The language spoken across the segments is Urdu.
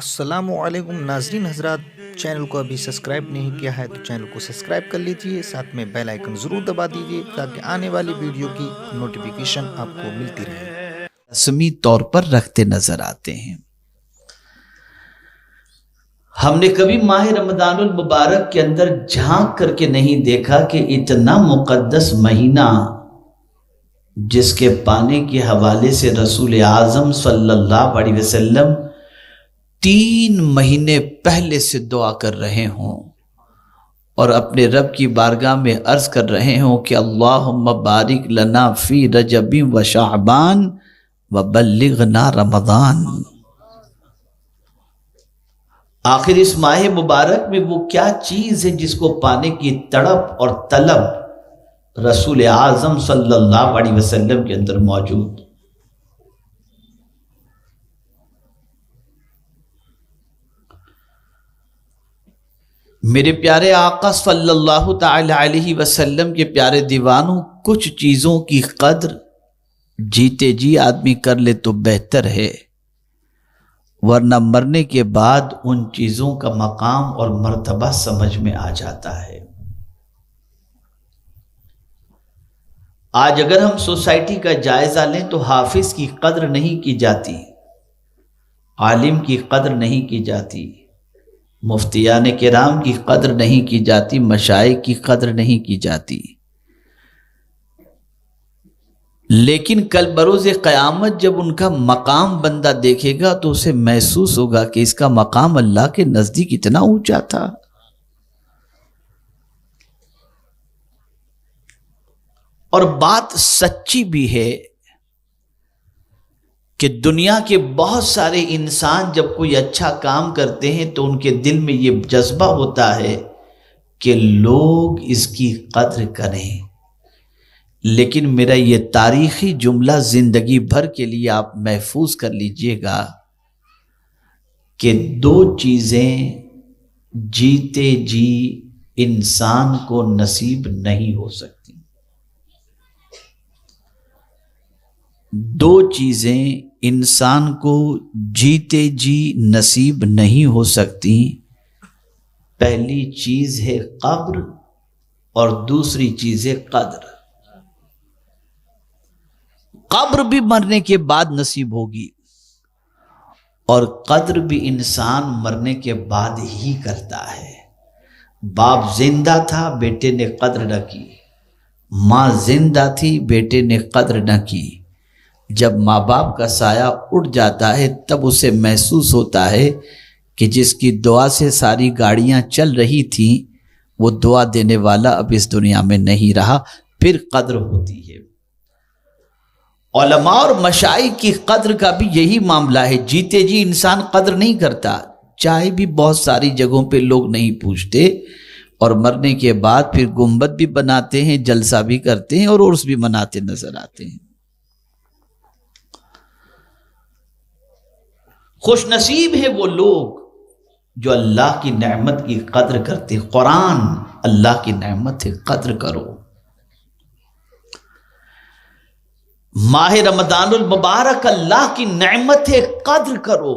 السلام علیکم ناظرین حضرات، چینل کو ابھی سبسکرائب نہیں کیا ہے تو چینل کو سبسکرائب کر لیجئے، ساتھ میں بیل آئیکن ضرور دبا دیجئے تاکہ آنے والی ویڈیو کی نوٹیفیکیشن آپ کو ملتی رہے۔ رسمی طور پر رکھتے نظر آتے ہیں۔ ہم نے کبھی ماہ رمضان المبارک کے اندر جھانک کر کے نہیں دیکھا کہ اتنا مقدس مہینہ جس کے پانے کے حوالے سے رسول اعظم صلی اللہ علیہ وسلم 3 مہینے پہلے سے دعا کر رہے ہوں اور اپنے رب کی بارگاہ میں عرض کر رہے ہوں کہ اللہم بارک لنا فی رجب و شعبان وبلغنا رمضان۔ آخر اس ماہ مبارک میں وہ کیا چیز ہے جس کو پانے کی تڑپ اور طلب رسول اعظم صلی اللہ علیہ وسلم کے اندر موجود؟ میرے پیارے آقا صلی اللہ تعالی علیہ وسلم کے پیارے دیوانوں، کچھ چیزوں کی قدر جیتے جی آدمی کر لے تو بہتر ہے، ورنہ مرنے کے بعد ان چیزوں کا مقام اور مرتبہ سمجھ میں آ جاتا ہے۔ آج اگر ہم سوسائٹی کا جائزہ لیں تو حافظ کی قدر نہیں کی جاتی، عالم کی قدر نہیں کی جاتی، مفتیان کرام کی قدر نہیں کی جاتی، مشائخ کی قدر نہیں کی جاتی، لیکن کل بروز قیامت جب ان کا مقام بندہ دیکھے گا تو اسے محسوس ہوگا کہ اس کا مقام اللہ کے نزدیک اتنا اونچا تھا۔ اور بات سچی بھی ہے کہ دنیا کے بہت سارے انسان جب کوئی اچھا کام کرتے ہیں تو ان کے دل میں یہ جذبہ ہوتا ہے کہ لوگ اس کی قدر کریں، لیکن میرا یہ تاریخی جملہ زندگی بھر کے لیے آپ محفوظ کر لیجئے گا کہ 2 چیزیں جیتے جی انسان کو نصیب نہیں ہو سکتی۔ 2 چیزیں انسان کو جیتے جی نصیب نہیں ہو سکتی۔ پہلی چیز ہے قبر اور دوسری چیز ہے قدر۔ قبر بھی مرنے کے بعد نصیب ہوگی اور قدر بھی انسان مرنے کے بعد ہی کرتا ہے۔ باپ زندہ تھا، بیٹے نے قدر نہ کی، ماں زندہ تھی، بیٹے نے قدر نہ کی۔ جب ماں باپ کا سایہ اٹھ جاتا ہے تب اسے محسوس ہوتا ہے کہ جس کی دعا سے ساری گاڑیاں چل رہی تھیں وہ دعا دینے والا اب اس دنیا میں نہیں رہا، پھر قدر ہوتی ہے۔ علماء اور مشائخ کی قدر کا بھی یہی معاملہ ہے، جیتے جی انسان قدر نہیں کرتا، چائے بھی بہت ساری جگہوں پہ لوگ نہیں پوچھتے، اور مرنے کے بعد پھر گنبد بھی بناتے ہیں، جلسہ بھی کرتے ہیں اور عرس بھی مناتے نظر آتے ہیں۔ خوش نصیب ہے وہ لوگ جو اللہ کی نعمت کی قدر کرتے۔ قرآن اللہ کی نعمت ہے، قدر کرو۔ ماہ رمضان المبارک اللہ کی نعمت ہے، قدر کرو۔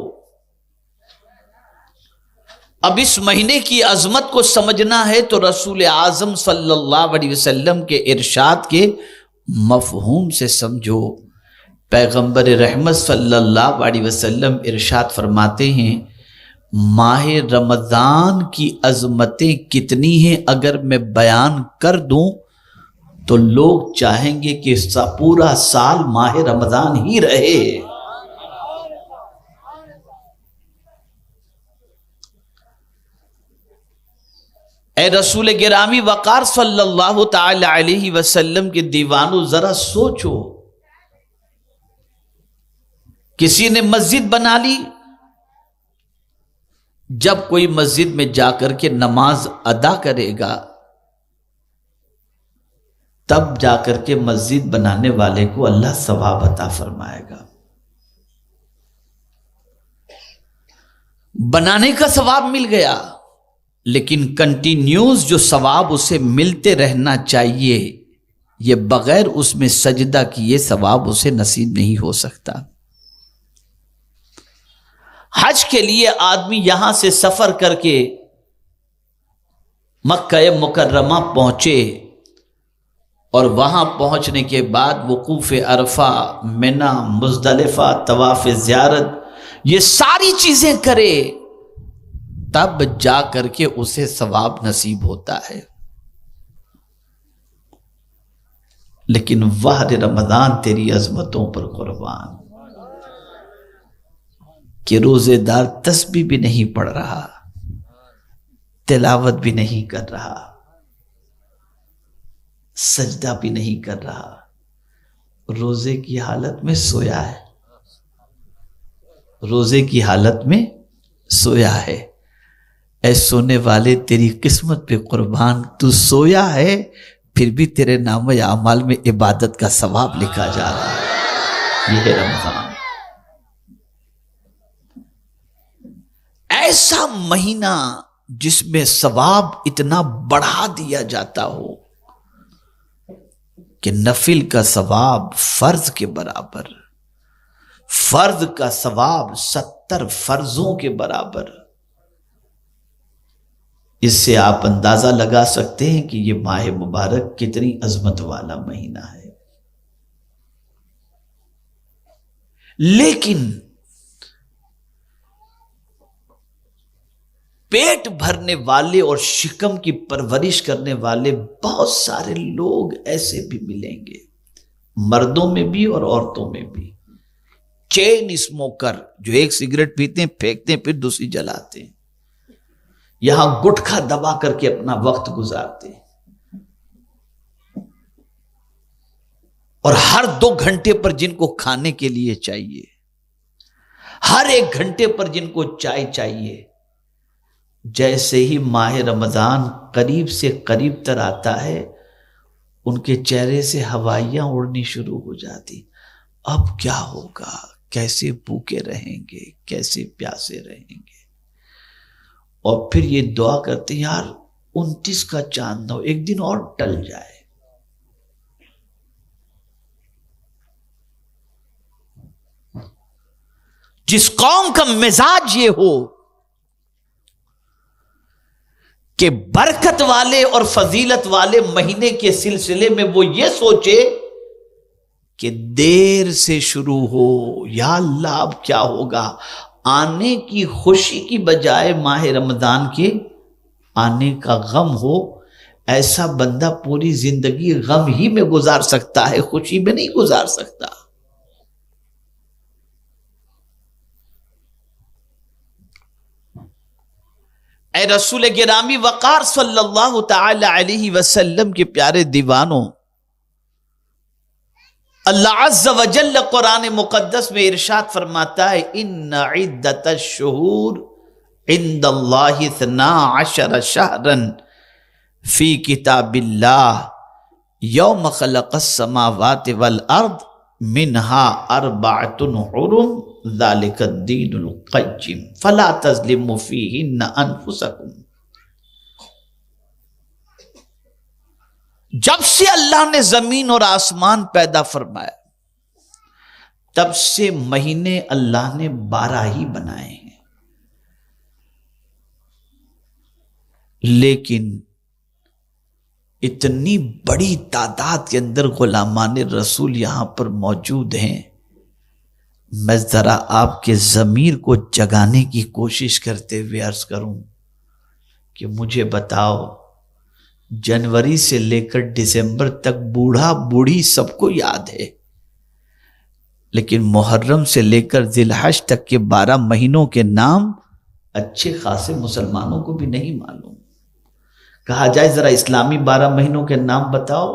اب اس مہینے کی عظمت کو سمجھنا ہے تو رسول اعظم صلی اللہ علیہ وسلم کے ارشاد کے مفہوم سے سمجھو۔ پیغمبر رحمت صلی اللہ علیہ وسلم ارشاد فرماتے ہیں، ماہ رمضان کی عظمتیں کتنی ہیں اگر میں بیان کر دوں تو لوگ چاہیں گے کہ پورا سال ماہ رمضان ہی رہے۔ اے رسول گرامی وقار صلی اللہ تعالی علیہ وسلم کے دیوانوں، ذرا سوچو، کسی نے مسجد بنا لی، جب کوئی مسجد میں جا کر کے نماز ادا کرے گا تب جا کر کے مسجد بنانے والے کو اللہ ثواب عطا فرمائے گا۔ بنانے کا ثواب مل گیا، لیکن کنٹینیوز جو ثواب اسے ملتے رہنا چاہیے، یہ بغیر اس میں سجدہ کیے ثواب اسے نصیب نہیں ہو سکتا۔ حج کے لیے آدمی یہاں سے سفر کر کے مکہ مکرمہ پہنچے اور وہاں پہنچنے کے بعد وقوف عرفہ، منی، مزدلفہ، طواف زیارت، یہ ساری چیزیں کرے، تب جا کر کے اسے ثواب نصیب ہوتا ہے۔ لیکن وہر رمضان تیری عظمتوں پر قربان کہ روزے دار تسبیح بھی نہیں پڑھ رہا، تلاوت بھی نہیں کر رہا، سجدہ بھی نہیں کر رہا، روزے کی حالت میں سویا ہے، روزے کی حالت میں سویا ہے۔ اے سونے والے تیری قسمت پہ قربان، تو سویا ہے پھر بھی تیرے نام اعمال میں عبادت کا ثواب لکھا جا رہا ہے۔ یہ ہے رمضان، ایسا مہینہ جس میں ثواب اتنا بڑھا دیا جاتا ہو کہ نفل کا ثواب فرض کے برابر، فرض کا ثواب 70 فرضوں کے برابر۔ اس سے آپ اندازہ لگا سکتے ہیں کہ یہ ماہ مبارک کتنی عظمت والا مہینہ ہے۔ لیکن پیٹ بھرنے والے اور شکم کی پرورش کرنے والے بہت سارے لوگ ایسے بھی ملیں گے، مردوں میں بھی اور عورتوں میں بھی۔ چین اسموکر، جو ایک سگریٹ پیتے ہیں پھینکتے ہیں پھر دوسری جلاتے ہیں، یہاں گٹکا دبا کر کے اپنا وقت گزارتے ہیں، اور ہر 2 گھنٹے پر جن کو کھانے کے لیے چاہیے، ہر 1 گھنٹے پر جن کو چائے چاہیے، جیسے ہی ماہ رمضان قریب سے قریب تر آتا ہے ان کے چہرے سے ہوائیاں اڑنی شروع ہو جاتی۔ اب کیا ہوگا، کیسے بھوکے رہیں گے، کیسے پیاسے رہیں گے، اور پھر یہ دعا کرتے ہیں یار 29 کا چاند نہ ہو، ایک دن اور ٹل جائے۔ جس قوم کا مزاج یہ ہو کہ برکت والے اور فضیلت والے مہینے کے سلسلے میں وہ یہ سوچے کہ دیر سے شروع ہو، یا اللہ اب کیا ہوگا، آنے کی خوشی کی بجائے ماہ رمضان کے آنے کا غم ہو، ایسا بندہ پوری زندگی غم ہی میں گزار سکتا ہے، خوشی میں نہیں گزار سکتا۔ اے رسول گرامی وقار صلی اللہ تعالی علیہ وسلم کے پیارے دیوانوں، اللہ عز و جل قرآن مقدس میں ارشاد فرماتا ہے ان عدت الشہور عند اللہ 12 شہرا فی کتاب اللہ یوم خلق السماوات والارض منها 4 حرم ذالک الدین القیم فلا تظلموا فیہن انفسکم۔ جب سے اللہ نے زمین اور آسمان پیدا فرمایا تب سے مہینے اللہ نے 12 ہی بنائے ہیں، لیکن اتنی بڑی تعداد کے اندر غلامان رسول یہاں پر موجود ہیں، میں ذرا آپ کے ضمیر کو جگانے کی کوشش کرتے ہوئے عرض کروں کہ مجھے بتاؤ، جنوری سے لے کر دسمبر تک بوڑھا بوڑھی سب کو یاد ہے، لیکن محرم سے لے کر ذی الحج تک کے 12 مہینوں کے نام اچھے خاصے مسلمانوں کو بھی نہیں معلوم۔ کہا جائے ذرا اسلامی 12 مہینوں کے نام بتاؤ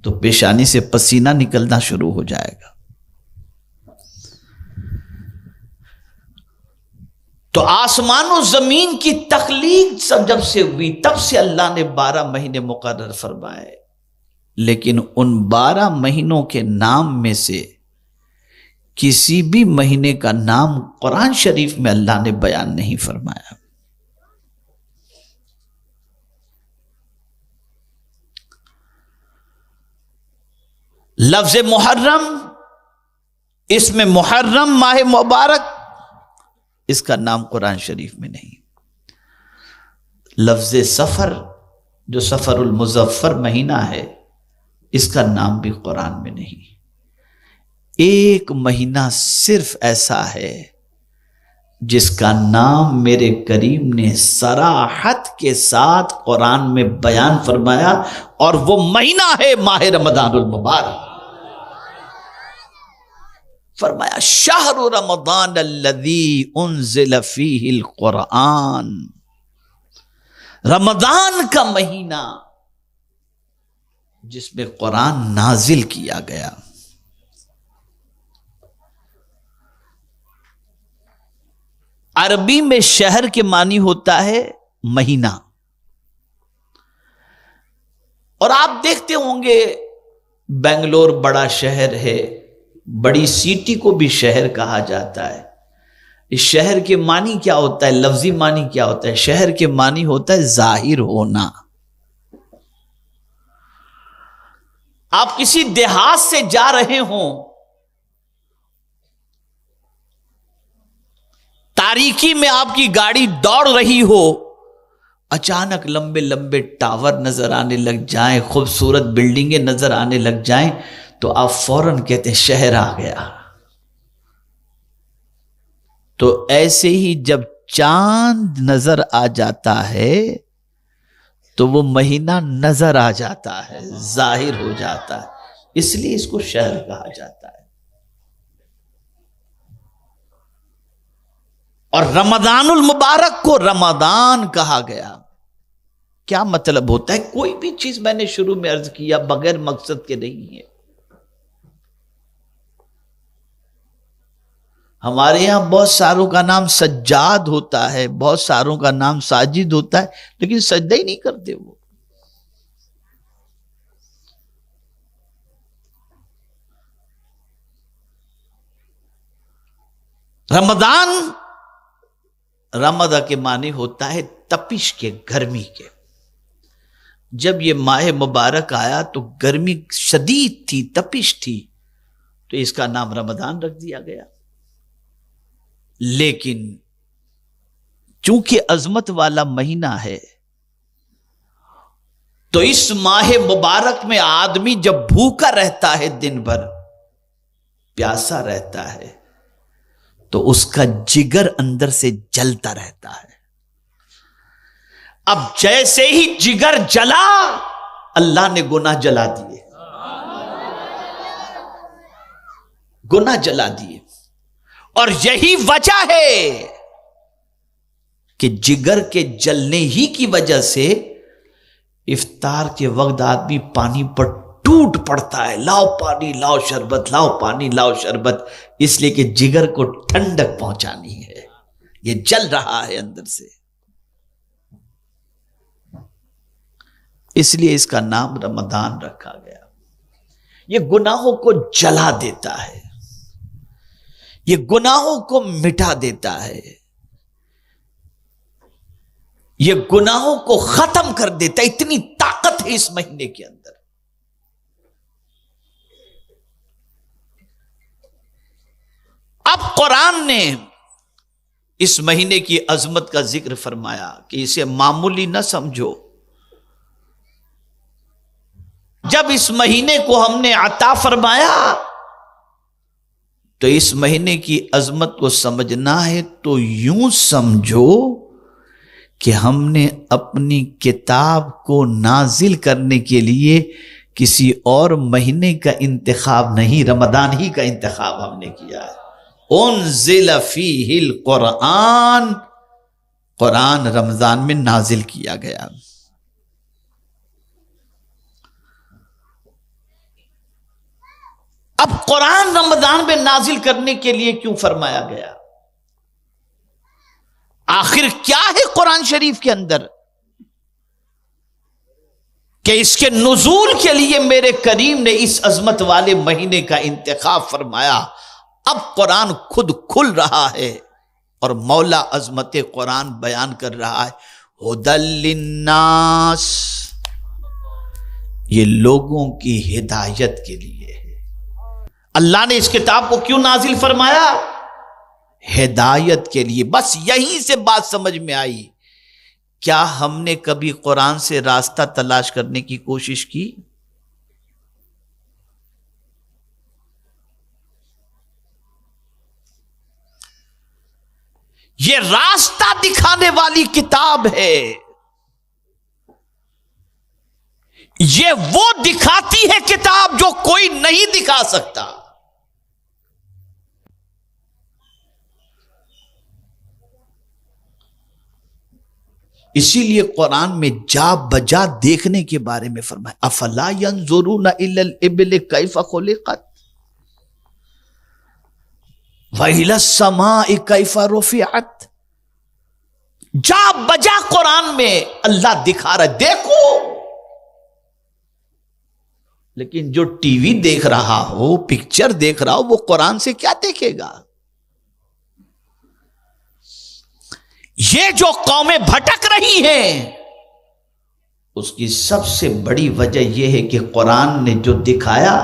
تو پیشانی سے پسینہ نکلنا شروع ہو جائے گا۔ تو آسمان و زمین کی تخلیق جب سے ہوئی تب سے اللہ نے 12 مہینے مقرر فرمائے، لیکن ان 12 مہینوں کے نام میں سے کسی بھی مہینے کا نام قرآن شریف میں اللہ نے بیان نہیں فرمایا۔ لفظ محرم، اس میں محرم ماہ مبارک اس کا نام قرآن شریف میں نہیں. لفظ سفر جو سفر المظفر مہینہ ہے اس کا نام بھی قرآن میں نہیں. ایک مہینہ صرف ایسا ہے جس کا نام میرے کریم نے صراحت کے ساتھ قرآن میں بیان فرمایا، اور وہ مہینہ ہے ماہ رمضان المبارک. فرمایا شہر رمضان الذی انزل فیہ القرآن، رمضان کا مہینہ جس میں قرآن نازل کیا گیا. عربی میں شہر کے معنی ہوتا ہے مہینہ، اور آپ دیکھتے ہوں گے بنگلور بڑا شہر ہے، بڑی سٹی کو بھی شہر کہا جاتا ہے. اس شہر کے معنی کیا ہوتا ہے؟ لفظی معنی کیا ہوتا ہے؟ شہر کے معنی ہوتا ہے ظاہر ہونا. آپ کسی دیہات سے جا رہے ہوں، تاریکی میں آپ کی گاڑی دوڑ رہی ہو، اچانک لمبے لمبے ٹاور نظر آنے لگ جائیں، خوبصورت بلڈنگیں نظر آنے لگ جائیں، تو آپ فوراً کہتے ہیں شہر آ گیا. تو ایسے ہی جب چاند نظر آ جاتا ہے تو وہ مہینہ نظر آ جاتا ہے، ظاہر ہو جاتا ہے، اس لیے اس کو شہر کہا جاتا ہے. اور رمضان المبارک کو رمضان کہا گیا. کیا مطلب ہوتا ہے؟ کوئی بھی چیز میں نے شروع میں عرض کیا بغیر مقصد کے نہیں ہے. ہمارے یہاں بہت ساروں کا نام سجاد ہوتا ہے، بہت ساروں کا نام ساجد ہوتا ہے، لیکن سجدہ ہی نہیں کرتے وہ. رمضان کے معنی ہوتا ہے تپش کے، گرمی کے. جب یہ ماہ مبارک آیا تو گرمی شدید تھی، تپش تھی، تو اس کا نام رمضان رکھ دیا گیا. لیکن چونکہ عظمت والا مہینہ ہے تو اس ماہ مبارک میں آدمی جب بھوکا رہتا ہے، دن بھر پیاسا رہتا ہے، تو اس کا جگر اندر سے جلتا رہتا ہے. اب جیسے ہی جگر جلا، اللہ نے گناہ جلا دیے، گناہ جلا دیے. اور یہی وجہ ہے کہ جگر کے جلنے ہی کی وجہ سے افطار کے وقت آدمی پانی پر ٹوٹ پڑتا ہے، لاؤ پانی لاؤ شربت، لاؤ پانی لاؤ شربت، اس لیے کہ جگر کو ٹھنڈک پہنچانی ہے، یہ جل رہا ہے اندر سے. اس لیے اس کا نام رمضان رکھا گیا. یہ گناہوں کو جلا دیتا ہے، یہ گناہوں کو مٹا دیتا ہے، یہ گناہوں کو ختم کر دیتا ہے. اتنی طاقت ہے اس مہینے کے اندر. اب قرآن نے اس مہینے کی عظمت کا ذکر فرمایا کہ اسے معمولی نہ سمجھو. جب اس مہینے کو ہم نے عطا فرمایا تو اس مہینے کی عظمت کو سمجھنا ہے تو یوں سمجھو کہ ہم نے اپنی کتاب کو نازل کرنے کے لیے کسی اور مہینے کا انتخاب نہیں، رمضان ہی کا انتخاب ہم نے کیا ہے. انزل فیہ القرآن، قرآن رمضان میں نازل کیا گیا. اب قرآن رمضان میں نازل کرنے کے لیے کیوں فرمایا گیا؟ آخر کیا ہے قرآن شریف کے اندر کہ اس کے نزول کے لیے میرے کریم نے اس عظمت والے مہینے کا انتخاب فرمایا؟ اب قرآن خود کھل رہا ہے اور مولا عظمت قرآن بیان کر رہا ہے. ہدی للناس، یہ لوگوں کی ہدایت کے لیے ہے. اللہ نے اس کتاب کو کیوں نازل فرمایا؟ ہدایت کے لیے. بس یہیں سے بات سمجھ میں آئی. کیا ہم نے کبھی قرآن سے راستہ تلاش کرنے کی کوشش کی؟ یہ راستہ دکھانے والی کتاب ہے. یہ وہ دکھاتی ہے کتاب جو کوئی نہیں دکھا سکتا. اسی لیے قرآن میں جا بجا دیکھنے کے بارے میں فرمایا افلا ينظرون الى الابل كيف خلقت وَإِلَى السَّمَاءِ كَيْفَ رُفِعَتْ. جا بجا قرآن میں اللہ دکھا رہا ہے دیکھو. لیکن جو ٹی وی دیکھ رہا ہو، پکچر دیکھ رہا ہو، وہ قرآن سے کیا دیکھے گا؟ یہ جو قومیں بھٹک رہی ہیں اس کی سب سے بڑی وجہ یہ ہے کہ قرآن نے جو دکھایا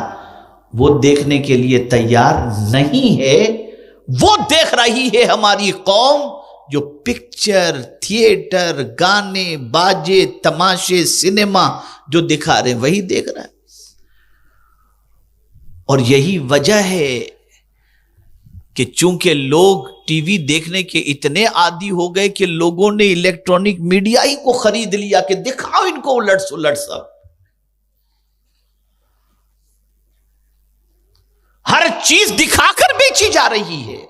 وہ دیکھنے کے لیے تیار نہیں ہے. وہ دیکھ رہی ہے ہماری قوم جو پکچر، تھیٹر، گانے، باجے، تماشے، سینما جو دکھا رہے ہیں وہی دیکھ رہا ہے. اور یہی وجہ ہے کہ چونکہ لوگ ٹی وی دیکھنے کے اتنے عادی ہو گئے کہ لوگوں نے الیکٹرانک میڈیا ہی کو خرید لیا کہ دکھاؤ ان کو الٹ سلٹ سب. ہر چیز دکھا کر بیچی جا رہی ہے.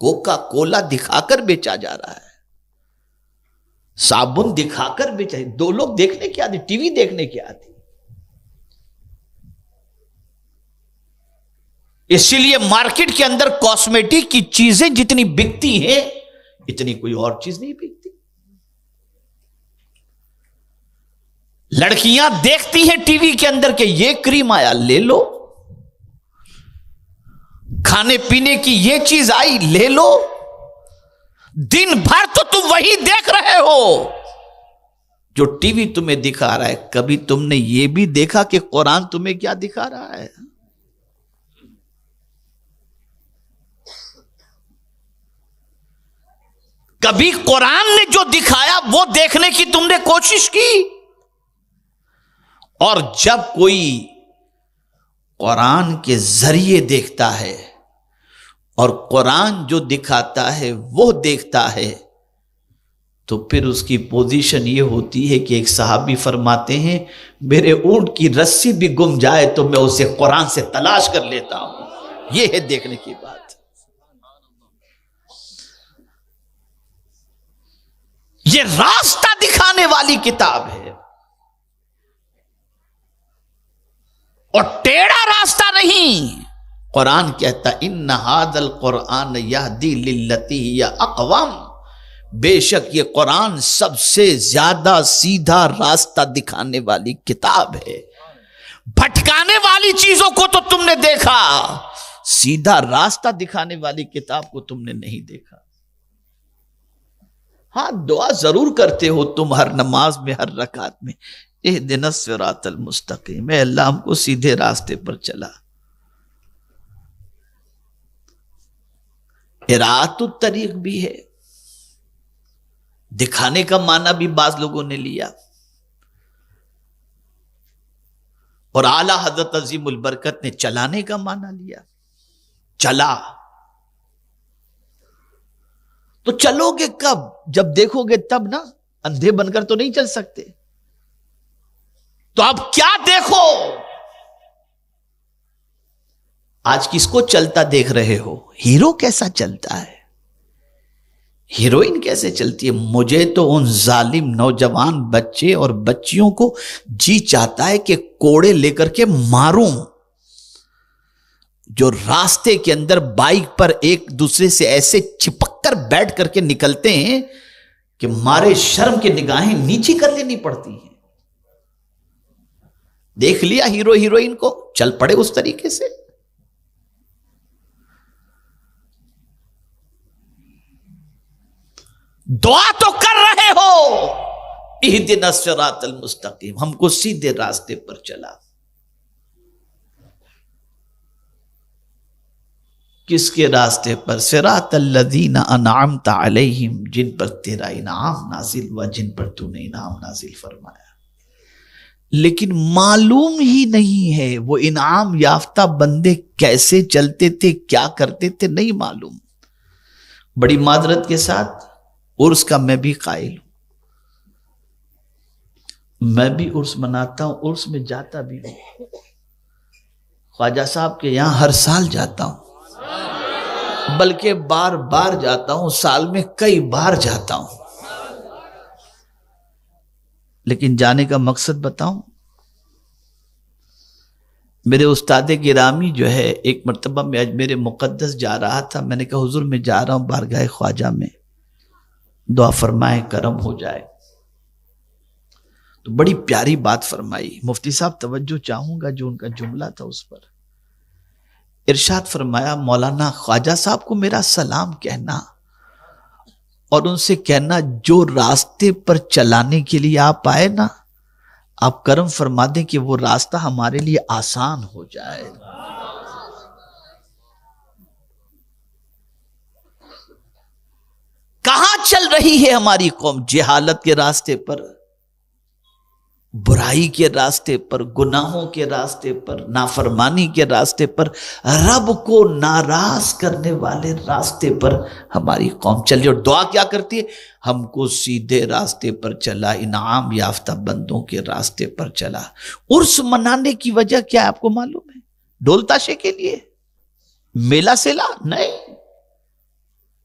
کوکا کولا دکھا کر بیچا جا رہا ہے، صابن دکھا کر بیچا. دو لوگ دیکھنے کے عادی، ٹی وی دیکھنے کے عادی. اسی لیے مارکیٹ کے اندر کاسمیٹک کی چیزیں جتنی بکتی ہیں اتنی کوئی اور چیز نہیں بکتی. لڑکیاں دیکھتی ہیں ٹی وی کے اندر کہ یہ کریم آیا لے لو، کھانے پینے کی یہ چیز آئی لے لو. دن بھر تو تم وہی دیکھ رہے ہو جو ٹی وی تمہیں دکھا رہا ہے. کبھی تم نے یہ بھی دیکھا کہ قرآن تمہیں کیا دکھا رہا ہے؟ کبھی قرآن نے جو دکھایا وہ دیکھنے کی تم نے کوشش کی؟ اور جب کوئی قرآن کے ذریعے دیکھتا ہے اور قرآن جو دکھاتا ہے وہ دیکھتا ہے تو پھر اس کی پوزیشن یہ ہوتی ہے کہ ایک صحابی فرماتے ہیں میرے اونٹ کی رسی بھی گم جائے تو میں اسے قرآن سے تلاش کر لیتا ہوں. یہ ہے دیکھنے کی بات. یہ راستہ دکھانے والی کتاب ہے اور ٹیڑھا راستہ نہیں. قرآن کہتا ان ھذا القرآن یہدی للتی ہی اقوم. بے شک یہ قرآن سب سے زیادہ سیدھا راستہ دکھانے والی کتاب ہے. بھٹکانے والی چیزوں کو تو تم نے دیکھا، سیدھا راستہ دکھانے والی کتاب کو تم نے نہیں دیکھا. ہاں دعا ضرور کرتے ہو تم ہر نماز میں، ہر رکعت میں اہدنا الصراط المستقیم، اے اللہ ہم کو سیدھے راستے پر چلا. اراۃ الطریق بھی ہے، دکھانے کا معنی بھی بعض لوگوں نے لیا. اور اعلی حضرت عظیم البرکت نے چلانے کا معنی لیا. چلا تو چلو گے کب؟ جب دیکھو گے تب نا. اندھے بن کر تو نہیں چل سکتے. تو اب کیا دیکھو؟ آج کس کو چلتا دیکھ رہے ہو؟ ہیرو کیسا چلتا ہے، ہیروئن کیسے چلتی ہے؟ مجھے تو ان ظالم نوجوان بچے اور بچیوں کو جی چاہتا ہے کہ کوڑے لے کر کے ماروں، جو راستے کے اندر بائک پر ایک دوسرے سے ایسے چپک کر بیٹھ کر کے نکلتے ہیں کہ مارے شرم کے نگاہیں نیچی کر لینی پڑتی ہیں. دیکھ لیا ہیرو ہیروئن کو، چل پڑے اس طریقے سے. دعا تو کر رہے ہو اہدنا الصراط المستقیم، ہم کو سیدھے راستے پر چلا. کس کے راستے پر؟ صراط الذین انعمت علیہم، جن پر تیرا انعام نازل ہوا، جن پر تو نے انعام نازل فرمایا. لیکن معلوم ہی نہیں ہے وہ انعام یافتہ بندے کیسے چلتے تھے، کیا کرتے تھے، نہیں معلوم. بڑی معذرت کے ساتھ عرس کا میں بھی قائل ہوں، میں بھی عرس مناتا ہوں، عرس میں جاتا بھی ہوں. خواجہ صاحب کے یہاں ہر سال جاتا ہوں، بلکہ بار بار جاتا ہوں، سال میں کئی بار جاتا ہوں. لیکن جانے کا مقصد بتاؤں؟ میرے استاد گرامی جو ہے، ایک مرتبہ میں اجمیر مقدس جا رہا تھا، میں نے کہا حضور میں جا رہا ہوں بارگاہ خواجہ میں، دعا فرمائیں کرم ہو جائے. تو بڑی پیاری بات فرمائی. مفتی صاحب توجہ چاہوں گا جو ان کا جملہ تھا اس پر. ارشاد فرمایا مولانا خواجہ صاحب کو میرا سلام کہنا اور ان سے کہنا جو راستے پر چلانے کے لیے آپ آئے نا، آپ کرم فرما دیں کہ وہ راستہ ہمارے لیے آسان ہو جائے. کہاں چل رہی ہے ہماری قوم؟ جہالت کے راستے پر، برائی کے راستے پر، گناہوں کے راستے پر، نافرمانی کے راستے پر، رب کو ناراض کرنے والے راستے پر ہماری قوم چل رہی. اور دعا کیا کرتی ہے؟ ہم کو سیدھے راستے پر چلا، انعام یافتہ بندوں کے راستے پر چلا. عرس منانے کی وجہ کیا ہے آپ کو معلوم ہے؟ ڈھول تاشے کے لیے؟ میلہ سیلا؟ نہیں.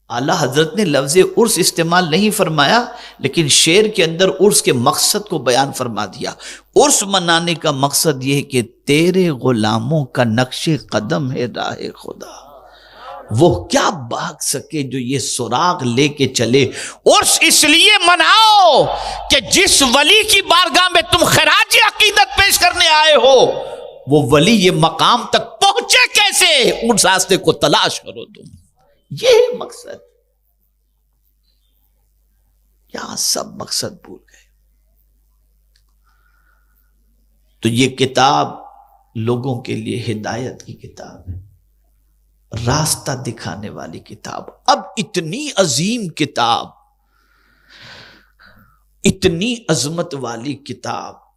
اعلیٰ حضرت نے لفظ عرس استعمال نہیں فرمایا، لیکن شعر کے اندر عرس کے مقصد کو بیان فرما دیا. عرس منانے کا مقصد یہ ہے کہ تیرے غلاموں کا نقش قدم ہے راہ خدا، وہ کیا بھاگ سکے جو یہ سراغ لے کے چلے. عرس اس لیے مناؤ کہ جس ولی کی بارگاہ میں تم خراج عقیدت پیش کرنے آئے ہو، وہ ولی یہ مقام تک پہنچے کیسے، اس راستے کو تلاش کرو تم. یہ مقصد. یہاں سب مقصد بھول گئے. تو یہ کتاب لوگوں کے لیے ہدایت کی کتاب ہے، راستہ دکھانے والی کتاب. اب اتنی عظیم کتاب، اتنی عظمت والی کتاب،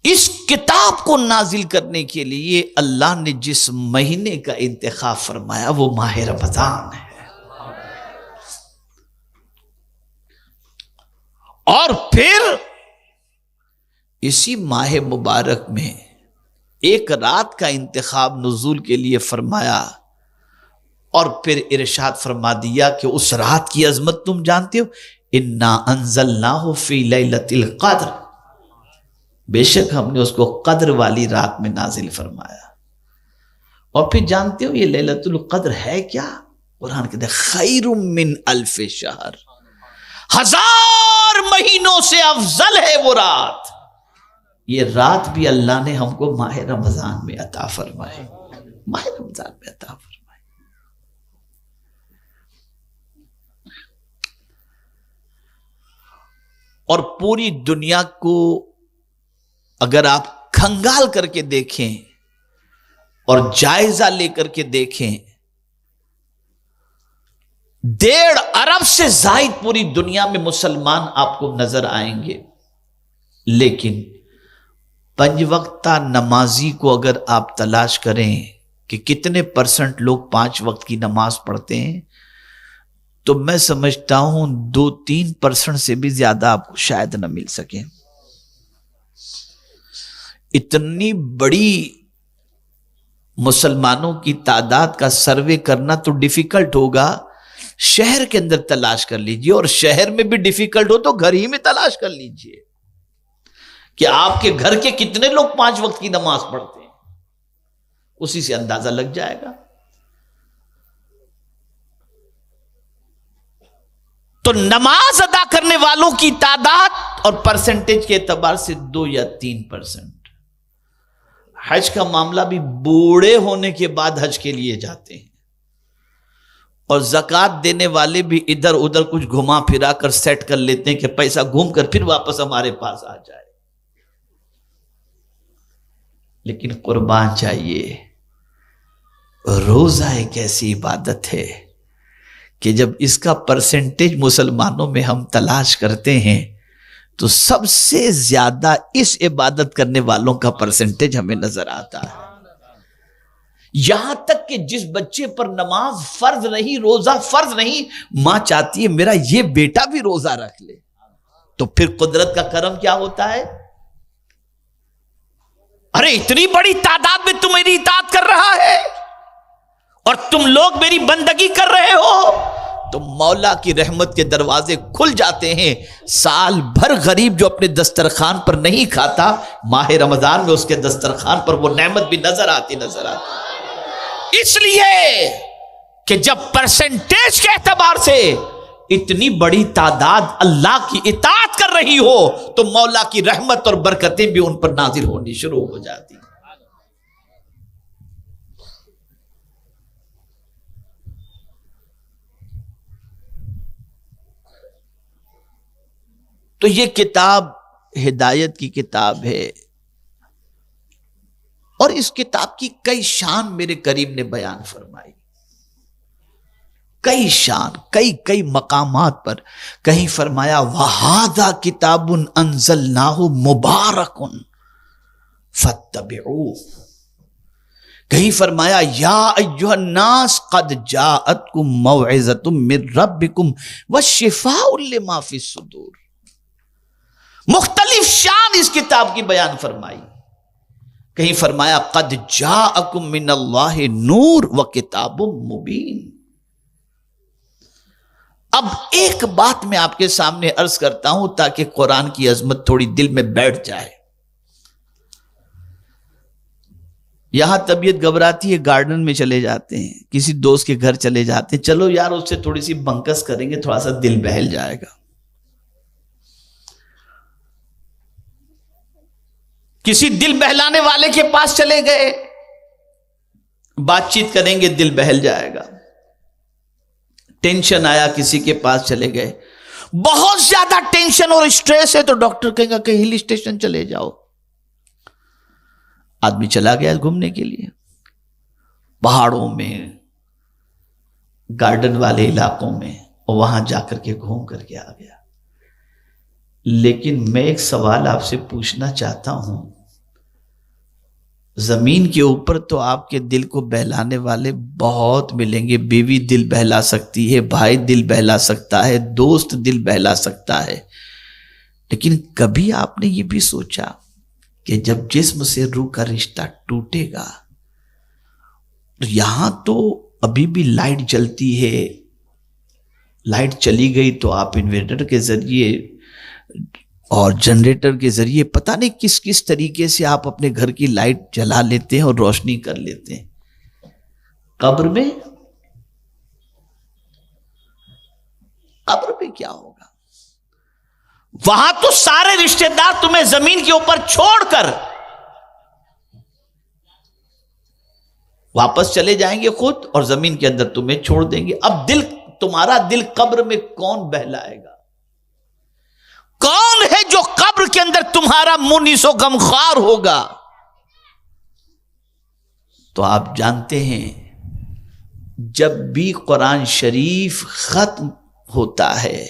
اس کتاب کو نازل کرنے کے لیے اللہ نے جس مہینے کا انتخاب فرمایا وہ ماہ رمضان ہے. اور پھر اسی ماہ مبارک میں ایک رات کا انتخاب نزول کے لیے فرمایا، اور پھر ارشاد فرما دیا کہ اس رات کی عظمت تم جانتے ہو، انا انزلناہ فی لیلۃ القدر، بے شک ہم نے اس کو قدر والی رات میں نازل فرمایا. اور پھر جانتے ہو یہ لیلۃ القدر ہے کیا؟ قرآن کہتے ہیں خیر من الف شہر، 1000 مہینوں سے افضل ہے وہ رات. یہ رات بھی اللہ نے ہم کو ماہ رمضان میں عطا فرمائے، ماہ رمضان میں عطا فرمائے. اور پوری دنیا کو اگر آپ کھنگال کر کے دیکھیں اور جائزہ لے کر کے دیکھیں، 1.5 ارب سے زائد پوری دنیا میں مسلمان آپ کو نظر آئیں گے. لیکن 5 وقتہ نمازی کو اگر آپ تلاش کریں کہ کتنے % لوگ 5 وقت کی نماز پڑھتے ہیں، تو میں سمجھتا ہوں 2-3% سے بھی زیادہ آپ کو شاید نہ مل سکے. اتنی بڑی مسلمانوں کی تعداد کا سروے کرنا تو ڈیفیکلٹ ہوگا. شہر کے اندر تلاش کر لیجئے، اور شہر میں بھی ڈیفیکلٹ ہو تو گھر ہی میں تلاش کر لیجئے کہ آپ کے گھر کے کتنے لوگ 5 وقت کی نماز پڑھتے ہیں، اسی سے اندازہ لگ جائے گا. تو نماز ادا کرنے والوں کی تعداد اور پرسنٹیج کے اعتبار سے 2 یا 3%. حج کا معاملہ بھی بوڑھے ہونے کے بعد حج کے لیے جاتے ہیں، اور زکوٰۃ دینے والے بھی ادھر ادھر کچھ گھما پھرا کر سیٹ کر لیتے ہیں کہ پیسہ گھوم کر پھر واپس ہمارے پاس آ جائے. لیکن قربان چاہیے روزہ ایک ایسی عبادت ہے کہ جب اس کا پرسنٹیج مسلمانوں میں ہم تلاش کرتے ہیں تو سب سے زیادہ اس عبادت کرنے والوں کا پرسنٹیج ہمیں نظر آتا ہے. یہاں تک کہ جس بچے پر نماز فرض نہیں، روزہ فرض نہیں، ماں چاہتی ہے میرا یہ بیٹا بھی روزہ رکھ لے. تو پھر قدرت کا کرم کیا ہوتا ہے؟ ارے اتنی بڑی تعداد میں تم میری اطاعت کر رہا ہے اور تم لوگ میری بندگی کر رہے ہو، تو مولا کی رحمت کے دروازے کھل جاتے ہیں. سال بھر غریب جو اپنے دسترخوان پر نہیں کھاتا، ماہ رمضان میں اس کے دسترخوان پر وہ نعمت بھی نظر آتی. اس لیے کہ جب پرسنٹیج کے اعتبار سے اتنی بڑی تعداد اللہ کی اطاعت کر رہی ہو تو مولا کی رحمت اور برکتیں بھی ان پر نازل ہونی شروع ہو جاتی. تو یہ کتاب ہدایت کی کتاب ہے، اور اس کتاب کی کئی شان میرے کریم نے بیان فرمائی. کئی شان، کئی مقامات پر. کہیں فرمایا وَهَذَا كِتَابٌ أَنزَلْنَاهُ مُبَارَكٌ فَاتَّبِعُوهُ. کہیں فرمایا یا ایھا الناس قد جاءتکم موعظۃ من ربکم وشفاء لما فی الصدور. مختلف شان اس کتاب کی بیان فرمائی. کہیں فرمایا قد جاءکم من اللہ نور وکتاب مبین. اب ایک بات میں آپ کے سامنے عرض کرتا ہوں تاکہ قرآن کی عظمت تھوڑی دل میں بیٹھ جائے. یہاں طبیعت گھبراتی ہے، گارڈن میں چلے جاتے ہیں، کسی دوست کے گھر چلے جاتے ہیں، چلو یار اس سے تھوڑی سی بنکس کریں گے، تھوڑا سا دل بہل جائے گا. کسی دل بہلانے والے کے پاس چلے گئے، بات چیت کریں گے، دل بہل جائے گا. ٹینشن آیا، کسی کے پاس چلے گئے، بہت زیادہ ٹینشن اور اسٹریس ہے تو ڈاکٹر کہے گا کہ ہل اسٹیشن چلے جاؤ. آدمی چلا گیا گھومنے کے لیے، پہاڑوں میں، گارڈن والے علاقوں میں، اور وہاں جا کر کے گھوم کر کے آ گیا. لیکن میں ایک سوال آپ سے پوچھنا چاہتا ہوں، زمین کے اوپر تو آپ کے دل کو بہلانے والے بہت ملیں گے. بیوی دل بہلا سکتی ہے، بھائی دل بہلا سکتا ہے، دوست دل بہلا سکتا ہے. لیکن کبھی آپ نے یہ بھی سوچا کہ جب جسم سے روح کا رشتہ ٹوٹے گا، یہاں تو ابھی بھی لائٹ جلتی ہے، لائٹ چلی گئی تو آپ انورٹر کے ذریعے اور جنریٹر کے ذریعے پتہ نہیں کس کس طریقے سے آپ اپنے گھر کی لائٹ جلا لیتے ہیں اور روشنی کر لیتے ہیں. قبر میں کیا ہوگا؟ وہاں تو سارے رشتہ دار تمہیں زمین کے اوپر چھوڑ کر واپس چلے جائیں گے خود، اور زمین کے اندر تمہیں چھوڑ دیں گے. اب تمہارا دل قبر میں کون بہلائے گا؟ کون ہے جو قبر کے اندر تمہارا مونس و غمخوار ہوگا؟ تو آپ جانتے ہیں جب بھی قرآن شریف ختم ہوتا ہے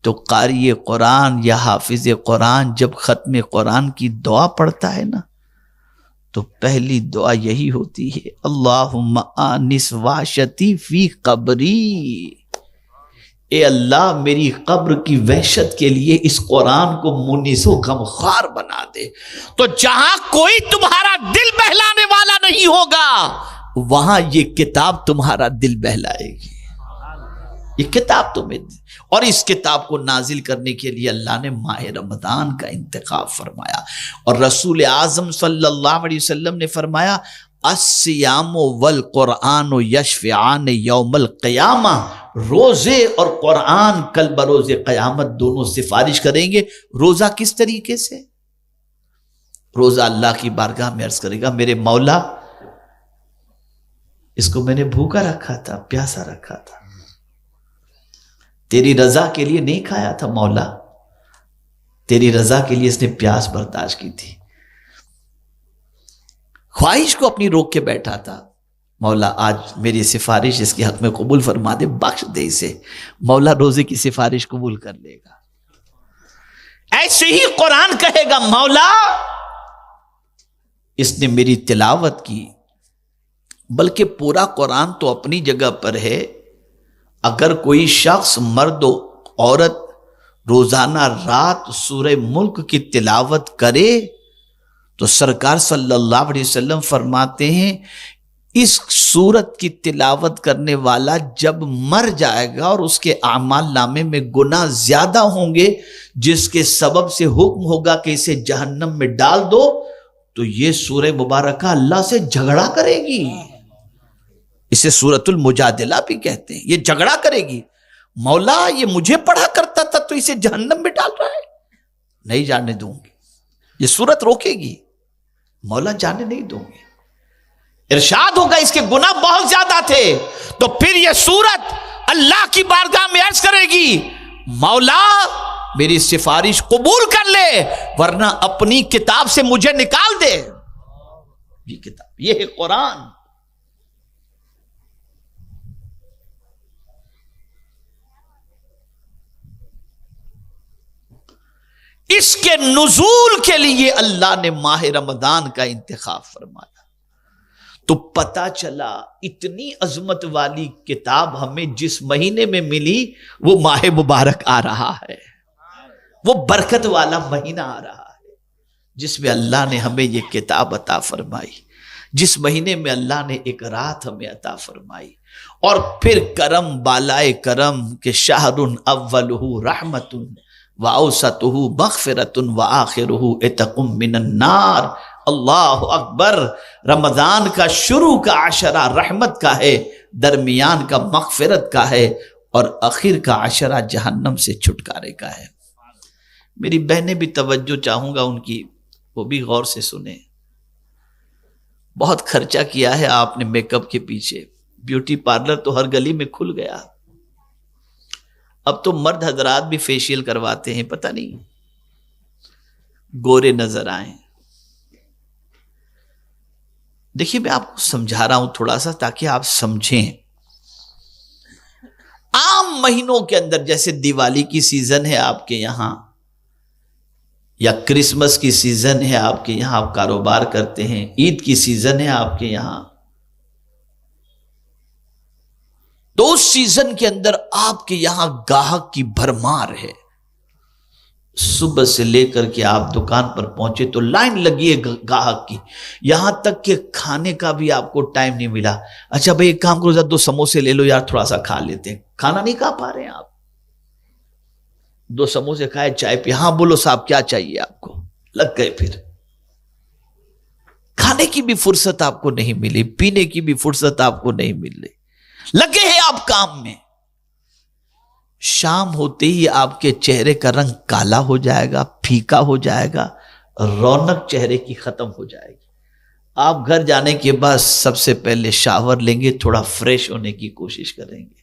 تو قاری قرآن یا حافظ قرآن جب ختم قرآن کی دعا پڑھتا ہے نا، تو پہلی دعا یہی ہوتی ہے، اللہم آنس وحشتی فی قبری. اے اللہ میری قبر کی وحشت کے لیے اس قرآن کو مونس و غمخوار بنا دے. تو جہاں کوئی تمہارا دل بہلانے والا نہیں ہوگا، وہاں یہ کتاب تمہارا دل بہلائے گی. یہ کتاب تمہیں، اور اس کتاب کو نازل کرنے کے لیے اللہ نے ماہ رمضان کا انتخاب فرمایا. اور رسول اعظم صلی اللہ علیہ وسلم نے فرمایا الصیام والقرآن یشفعان یوم القیامہ. روزے اور قرآن کل بروز قیامت دونوں سفارش کریں گے. روزہ کس طریقے سے؟ روزہ اللہ کی بارگاہ میں عرض کرے گا میرے مولا اس کو میں نے بھوکا رکھا تھا، پیاسا رکھا تھا، تیری رضا کے لیے نہیں کھایا تھا مولا، تیری رضا کے لیے اس نے پیاس برداشت کی تھی، خواہش کو اپنی روک کے بیٹھا تھا. مولا آج میری سفارش اس کے حق میں قبول فرما دے، بخش دے اسے، مولا روزے کی سفارش قبول کر لے گا۔ ایسے ہی قرآن کہے گا مولا اس نے میری تلاوت کی، بلکہ پورا قرآن تو اپنی جگہ پر ہے، اگر کوئی شخص مرد و عورت روزانہ رات سورہ ملک کی تلاوت کرے تو سرکار صلی اللہ علیہ وسلم فرماتے ہیں اس سورت کی تلاوت کرنے والا جب مر جائے گا اور اس کے اعمال نامے میں گناہ زیادہ ہوں گے جس کے سبب سے حکم ہوگا کہ اسے جہنم میں ڈال دو، تو یہ سورہ مبارکہ اللہ سے جھگڑا کرے گی۔ اسے سورۃ المجادلہ بھی کہتے ہیں، یہ جھگڑا کرے گی، مولا یہ مجھے پڑھا کرتا تھا تو اسے جہنم میں ڈال رہا ہے، نہیں جانے دوں گی، یہ سورت روکے گی، مولا جانے نہیں دوں گی۔ ارشاد ہوگا اس کے گناہ بہت زیادہ تھے، تو پھر یہ سورت اللہ کی بارگاہ میں عرض کرے گی مولا میری سفارش قبول کر لے ورنہ اپنی کتاب سے مجھے نکال دے۔ یہ کتاب، یہ ہے قرآن۔ اس کے نزول کے لیے اللہ نے ماہ رمضان کا انتخاب فرمایا، تو پتا چلا اتنی عظمت والی کتاب ہمیں جس مہینے میں ملی وہ ماہ مبارک آ رہا ہے، وہ برکت والا مہینہ آ رہا ہے جس میں اللہ نے ہمیں یہ کتاب عطا فرمائی، جس مہینے میں اللہ نے ایک رات ہمیں عطا فرمائی، اور پھر کرم بالائے کرم کہ شہر اولہ رحمت وَأَوْسَطُهُ مَغْفِرَةٌ وَآخِرُهُ عِتْقٌ مِّنَ النَّارِ۔ اللہ اکبر، رمضان کا شروع کا عشرہ رحمت کا ہے، درمیان کا مغفرت کا ہے، اور آخر کا عشرہ جہنم سے چھٹکارے کا ہے۔ میری بہنیں بھی توجہ چاہوں گا ان کی، وہ بھی غور سے سنیں۔ بہت خرچہ کیا ہے آپ نے میک اپ کے پیچھے، بیوٹی پارلر تو ہر گلی میں کھل گیا، اب تو مرد حضرات بھی فیشیل کرواتے ہیں، پتہ نہیں گورے نظر آئیں۔ دیکھیے میں آپ کو سمجھا رہا ہوں تھوڑا سا تاکہ آپ سمجھیں۔ عام مہینوں کے اندر جیسے دیوالی کی سیزن ہے آپ کے یہاں، یا کرسمس کی سیزن ہے آپ کے یہاں، آپ کاروبار کرتے ہیں، عید کی سیزن ہے آپ کے یہاں، تو اس سیزن کے اندر آپ کے یہاں گاہک کی بھرمار ہے۔ صبح سے لے کر کے آپ دکان پر پہنچے تو لائن لگی ہے گاہک کی، یہاں تک کہ کھانے کا بھی آپ کو ٹائم نہیں ملا۔ اچھا بھئی ایک کام کرو، ذرا 2 سموسے لے لو یار، تھوڑا سا کھا لیتے ہیں۔ کھانا نہیں کھا پا رہے ہیں آپ، 2 سموسے کھائے، چائے پی، ہاں بولو صاحب کیا چاہیے آپ کو، لگ گئے۔ پھر کھانے کی بھی فرصت آپ کو نہیں ملی، پینے کی بھی فرصت آپ کو نہیں مل رہی، لگے ہیں آپ کام میں۔ شام ہوتے ہی آپ کے چہرے کا رنگ کالا ہو جائے گا، پھیکا ہو جائے گا، رونق چہرے کی ختم ہو جائے گی۔ آپ گھر جانے کے بعد سب سے پہلے شاور لیں گے، تھوڑا فریش ہونے کی کوشش کریں گے۔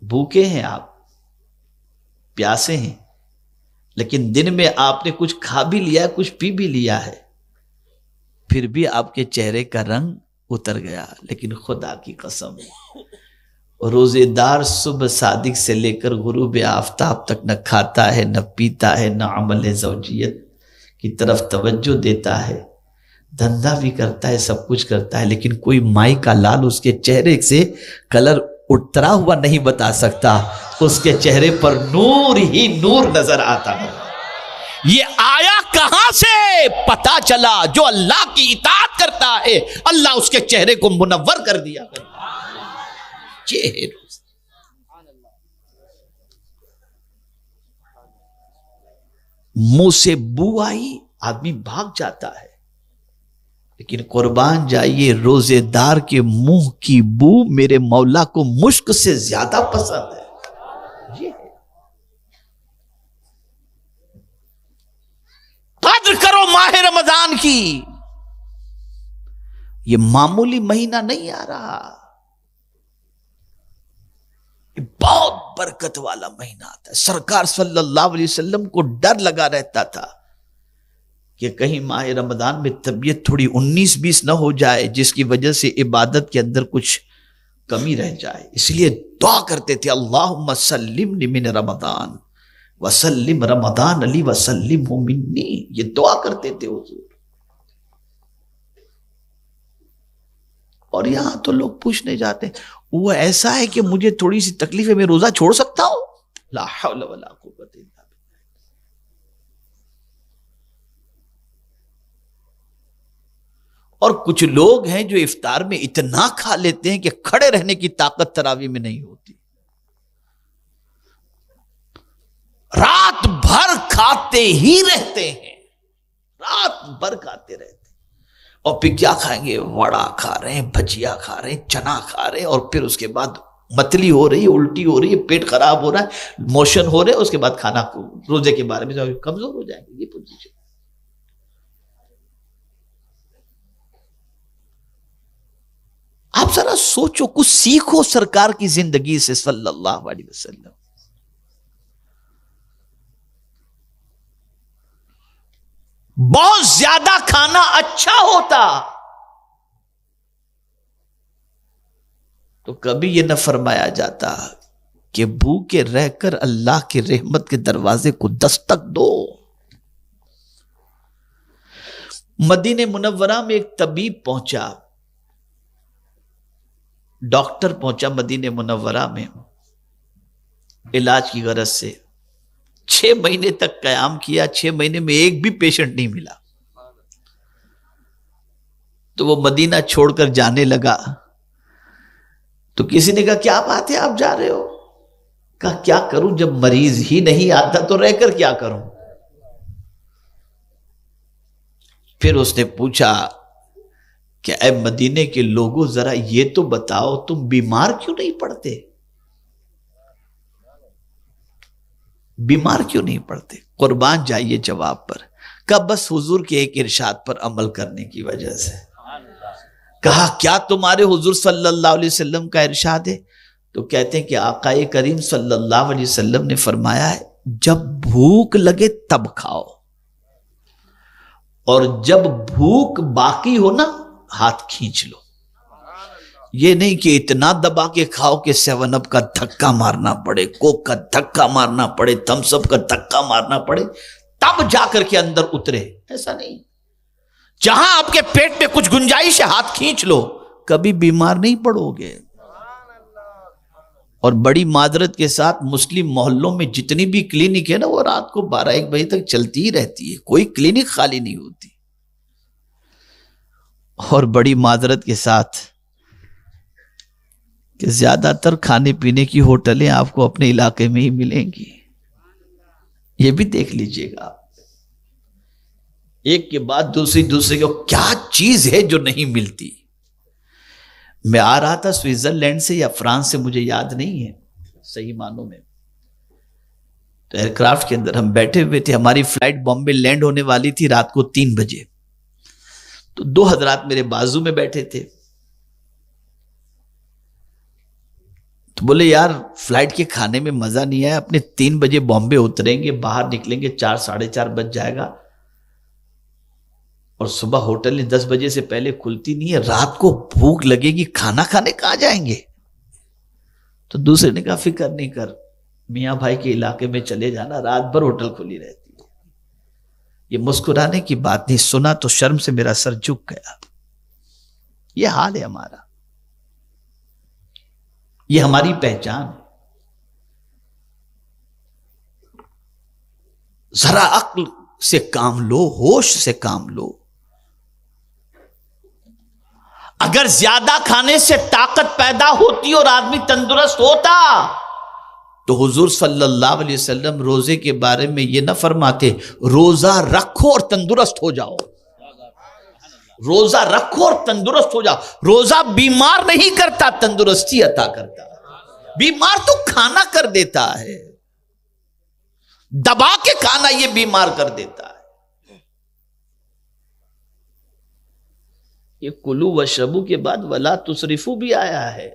بھوکے ہیں آپ، پیاسے ہیں، لیکن دن میں آپ نے کچھ کھا بھی لیا ہے، کچھ پی بھی لیا ہے، پھر بھی آپ کے چہرے کا رنگ اتر گیا۔ لیکن خدا کی قسم، روزے دار صبح صادق سے لے کر غروب آفتاب تک نہ کھاتا ہے، نہ پیتا ہے، نہ عمل زوجیت کی طرف توجہ دیتا ہے، دھندا بھی کرتا ہے، سب کچھ کرتا ہے، لیکن کوئی مائی کا لال اس کے چہرے سے کلر اترا ہوا نہیں بتا سکتا، اس کے چہرے پر نور ہی نور نظر آتا ہے۔ یہ آیا کہاں سے؟ پتا چلا جو اللہ کی اطاعت کرتا ہے اللہ اس کے چہرے کو منور کر دیا کرتا ہے۔ منہ سے بو آئی آدمی بھاگ جاتا ہے، لیکن قربان جائیے روزے دار کے منہ کی بو میرے مولا کو مشک سے زیادہ پسند ہے۔ قدر کرو ماہ رمضان کی، یہ معمولی مہینہ نہیں آ رہا، بہت برکت والا مہینہ آتا ہے۔ سرکار صلی اللہ علیہ وسلم کو ڈر لگا رہتا تھا کہ کہیں ماہ رمضان میں طبیعت تھوڑی 19-20 نہ ہو جائے جس کی وجہ سے عبادت کے اندر کچھ کمی رہ جائے، اس لیے دعا کرتے تھے اللہم سلمنی من رمضان وسلم رمضان علی وسلم منی، یہ دعا کرتے تھے حضور۔ اور یہاں تو لوگ پوچھنے جاتے ہیں وہ ایسا ہے کہ مجھے تھوڑی سی تکلیف ہے میں روزہ چھوڑ سکتا ہوں؟ لا حول ولا قوت الا باللہ۔ اور کچھ لوگ ہیں جو افطار میں اتنا کھا لیتے ہیں کہ کھڑے رہنے کی طاقت تراویح میں نہیں ہوتی، رات بھر کھاتے ہی رہتے ہیں، رات بھر کھاتے رہتے ہیں، اور پھر کیا کھائیں گے؟ وڑا کھا رہے ہیں، بھجیا کھا رہے ہیں، چنا کھا رہے ہیں، اور پھر اس کے بعد متلی ہو رہی ہے، الٹی ہو رہی ہے، پیٹ خراب ہو رہا ہے، موشن ہو رہے ہیں، اس کے بعد کھانا روزے کے بارے میں کمزور ہو جائیں گے۔ یہ پوزیشن آپ ذرا سوچو، کچھ سیکھو سرکار کی زندگی سے صلی اللہ علیہ وسلم۔ بہت زیادہ کھانا اچھا ہوتا تو کبھی یہ نہ فرمایا جاتا کہ بھوکے رہ کر اللہ کے رحمت کے دروازے کو دستک دو۔ مدینہ منورہ میں ایک طبیب پہنچا، ڈاکٹر پہنچا مدینہ منورہ میں علاج کی غرض سے، 6 مہینے تک قیام کیا، 6 مہینے میں ایک بھی پیشنٹ نہیں ملا، تو وہ مدینہ چھوڑ کر جانے لگا۔ تو کسی نے کہا کیا بات ہے آپ جا رہے ہو؟ کہا کیا کروں، جب مریض ہی نہیں آتا تو رہ کر کیا کروں؟ پھر اس نے پوچھا کہ اے مدینے کے لوگوں ذرا یہ تو بتاؤ تم بیمار کیوں نہیں پڑتے؟ بیمار کیوں نہیں پڑتے؟ قربان جائیے جواب پر۔ کہا بس حضور کے ایک ارشاد پر عمل کرنے کی وجہ سے۔ کہا کیا تمہارے حضور صلی اللہ علیہ وسلم کا ارشاد ہے؟ تو کہتے ہیں کہ آقا کریم صلی اللہ علیہ وسلم نے فرمایا ہے جب بھوک لگے تب کھاؤ، اور جب بھوک باقی ہو نا ہاتھ کھینچ لو۔ یہ نہیں کہ اتنا دبا کے کھاؤ کہ 7 اپ کا دھکا مارنا پڑے، کوک کا دھکا مارنا پڑے، تھمس اپ کا دھکا مارنا پڑے تب جا کر کے اندر اترے، ایسا نہیں۔ جہاں آپ کے پیٹ میں کچھ گنجائش ہے ہاتھ کھینچ لو، کبھی بیمار نہیں پڑو گے۔ اور بڑی معذرت کے ساتھ مسلم محلوں میں جتنی بھی کلینک ہے نا وہ رات کو 12-1 بجے تک چلتی ہی رہتی ہے، کوئی کلینک خالی نہیں ہوتی۔ اور بڑی معذرت کے ساتھ کہ زیادہ تر کھانے پینے کی ہوٹلیں آپ کو اپنے علاقے میں ہی ملیں گی، یہ بھی دیکھ لیجئے گا۔ ایک کے بعد دوسری کو کیا چیز ہے جو نہیں ملتی۔ میں آ رہا تھا سوئٹزرلینڈ سے یا فرانس سے، مجھے یاد نہیں ہے صحیح معنوں میں، تو ایئر کرافٹ کے اندر ہم بیٹھے ہوئے تھے، ہماری فلائٹ بامبے لینڈ ہونے والی تھی رات کو 3 بجے، تو 2 حضرات میرے بازو میں بیٹھے تھے، تو بولے یار فلائٹ کے کھانے میں مزہ نہیں آیا، اپنے 3 بجے بامبے اتریں گے، باہر نکلیں گے 4-4:30 بج جائے گا، اور صبح ہوٹل 10 بجے سے پہلے کھلتی نہیں ہے، رات کو بھوک لگے گی، کھانا کھانے کہاں جائیں گے؟ تو دوسرے نے کہا فکر نہیں کر، میاں بھائی کے علاقے میں چلے جانا، رات بھر ہوٹل کھلی رہتی ہے۔ یہ مسکرانے کی بات نہیں، سنا تو شرم سے میرا سر جھک گیا۔ یہ حال ہے ہمارا، یہ ہماری پہچان ہے۔ ذرا عقل سے کام لو، ہوش سے کام لو۔ اگر زیادہ کھانے سے طاقت پیدا ہوتی اور آدمی تندرست ہوتا تو حضور صلی اللہ علیہ وسلم روزے کے بارے میں یہ نہ فرماتے روزہ رکھو اور تندرست ہو جاؤ، روزہ رکھو اور تندرست ہو جاؤ۔ روزہ بیمار نہیں کرتا، تندرستی عطا کرتا۔ بیمار تو کھانا کر دیتا ہے، دبا کے کھانا یہ بیمار کر دیتا ہے۔ یہ کلو وشربو کے بعد ولا تسرفو بھی آیا ہے،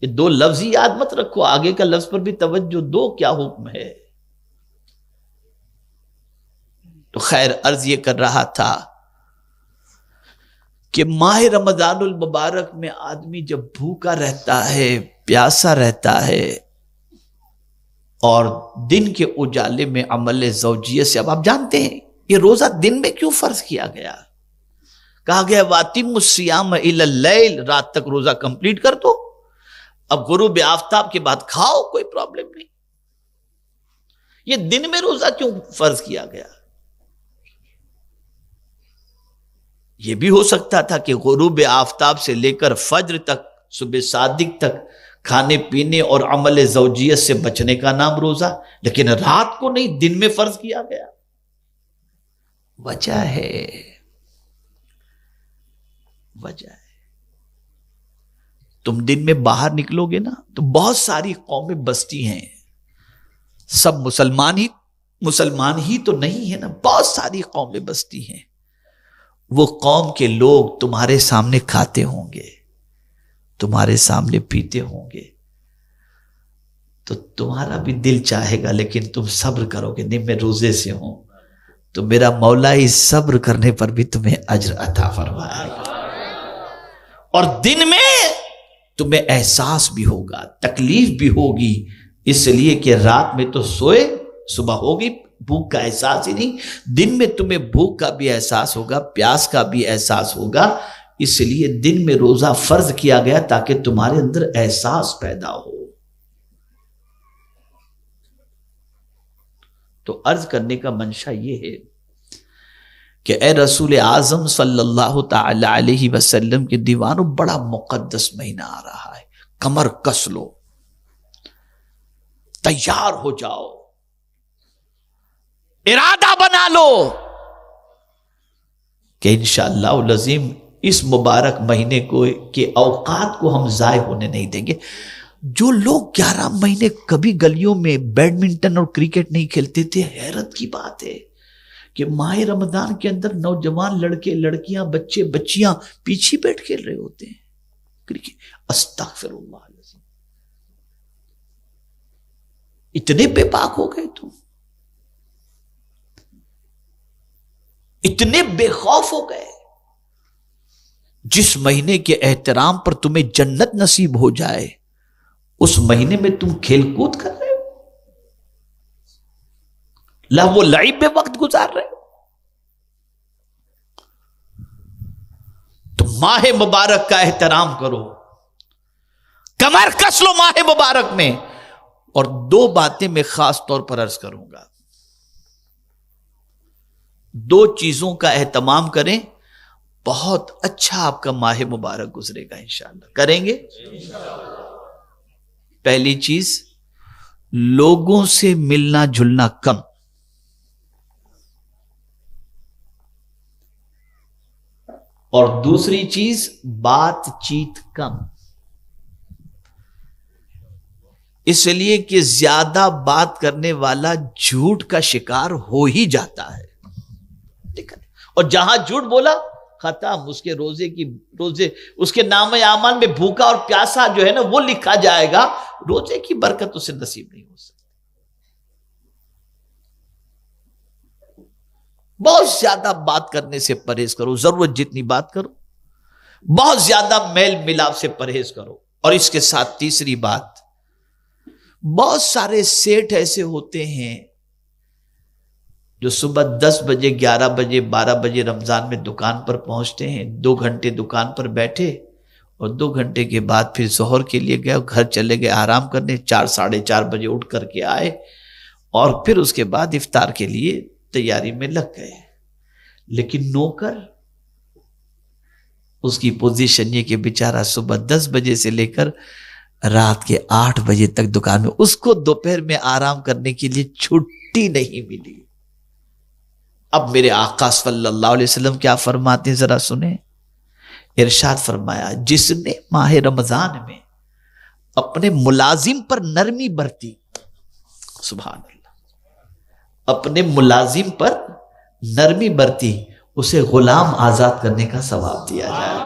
یہ 2 لفظ ہی یاد مت رکھو، آگے کا لفظ پر بھی توجہ دو، کیا حکم ہے۔ تو خیر عرض یہ کر رہا تھا کہ ماہ رمضان المبارک میں آدمی جب بھوکا رہتا ہے، پیاسا رہتا ہے، اور دن کے اجالے میں عمل زوجیت سے، اب آپ جانتے ہیں یہ روزہ دن میں کیوں فرض کیا گیا؟ کہا گیا وَأَتِمُّ الصِّيَامَ إِلَى اللَّيْلِ، رات تک روزہ کمپلیٹ کر دو، اب غروب آفتاب کے بعد کھاؤ، کوئی پرابلم نہیں۔ یہ دن میں روزہ کیوں فرض کیا گیا؟ یہ بھی ہو سکتا تھا کہ غروب آفتاب سے لے کر فجر تک، صبح صادق تک کھانے پینے اور عمل زوجیت سے بچنے کا نام روزہ، لیکن رات کو نہیں، دن میں فرض کیا گیا۔ وجہ ہے تم دن میں باہر نکلو گے نا تو بہت ساری قومیں بستی ہیں، سب مسلمان ہی تو نہیں ہے نا، بہت ساری قومیں بستی ہیں۔ وہ قوم کے لوگ تمہارے سامنے کھاتے ہوں گے، تمہارے سامنے پیتے ہوں گے، تو تمہارا بھی دل چاہے گا، لیکن تم صبر کرو گے، نہیں میں روزے سے ہوں، تو میرا مولا اس صبر کرنے پر بھی تمہیں اجر عطا فرمائے گا۔ اور دن میں تمہیں احساس بھی ہوگا، تکلیف بھی ہوگی، اس لیے کہ رات میں تو سوئے، صبح ہوگی، بھوک کا احساس ہی نہیں، دن میں تمہیں بھوک کا بھی احساس ہوگا، پیاس کا بھی احساس ہوگا، اس لیے دن میں روزہ فرض کیا گیا تاکہ تمہارے اندر احساس پیدا ہو۔ تو عرض کرنے کا منشا یہ ہے کہ اے رسول اعظم صلی اللہ تعالی علیہ وسلم کے دیوانوں، بڑا مقدس مہینہ آ رہا ہے، کمر کس لو، تیار ہو جاؤ، ارادہ بنا لو کہ انشاءاللہ العظیم اس مبارک مہینے کو کے اوقات کو ہم ضائع ہونے نہیں دیں گے۔ جو لوگ 11 مہینے کبھی گلیوں میں بیڈمنٹن اور کرکٹ نہیں کھیلتے تھے، حیرت کی بات ہے کہ ماہ رمضان کے اندر نوجوان لڑکے لڑکیاں بچے بچیاں پیچھے بیٹھ کھیل رہے ہوتے ہیں کرکٹ۔ استغفر اللہ العظیم، اتنے بے پاک ہو گئے تم، اتنے بے خوف ہو گئے۔ جس مہینے کے احترام پر تمہیں جنت نصیب ہو جائے، اس مہینے میں تم کھیل کود کر رہے ہو، لہو و لعب میں وقت گزار رہے ہو۔ تم ماہ مبارک کا احترام کرو، کمر کس لو ماہ مبارک میں۔ اور 2 باتیں میں خاص طور پر عرض کروں گا، 2 چیزوں کا اہتمام کریں، بہت اچھا آپ کا ماہ مبارک گزرے گا انشاءاللہ۔ کریں گے؟ پہلی چیز، لوگوں سے ملنا جلنا کم، اور دوسری چیز بات چیت کم، اس لیے کہ زیادہ بات کرنے والا جھوٹ کا شکار ہو ہی جاتا ہے، اور جہاں جھوٹ بولا ختم، اس کے روزے اس کے نام اعمال میں بھوکا اور پیاسا جو ہے نا وہ لکھا جائے گا، روزے کی برکت اسے نصیب نہیں ہو سکتی۔ بہت زیادہ بات کرنے سے پرہیز کرو، ضرورت جتنی بات کرو، بہت زیادہ میل ملاپ سے پرہیز کرو۔ اور اس کے ساتھ تیسری بات، بہت سارے سیٹ ایسے ہوتے ہیں جو صبح 10 بجے 11 بجے 12 بجے رمضان میں دکان پر پہنچتے ہیں، 2 گھنٹے دکان پر بیٹھے اور 2 گھنٹے کے بعد پھر ظہر کے لیے گئے، گھر چلے گئے آرام کرنے، 4 ساڑھے 4 بجے اٹھ کر کے آئے، اور پھر اس کے بعد افطار کے لیے تیاری میں لگ گئے۔ لیکن نوکر، اس کی پوزیشن یہ کہ بیچارہ صبح 10 بجے سے لے کر رات کے 8 بجے تک دکان میں، اس کو دوپہر میں آرام کرنے کے لیے چھٹی نہیں ملی۔ اب میرے آقا صلی اللہ علیہ وسلم کیا فرماتے ہیں ذرا سنیں، ارشاد فرمایا، جس نے ماہ رمضان میں اپنے ملازم پر نرمی برتی، سبحان اللہ، اپنے ملازم پر نرمی برتی، اسے غلام آزاد کرنے کا ثواب دیا جائے۔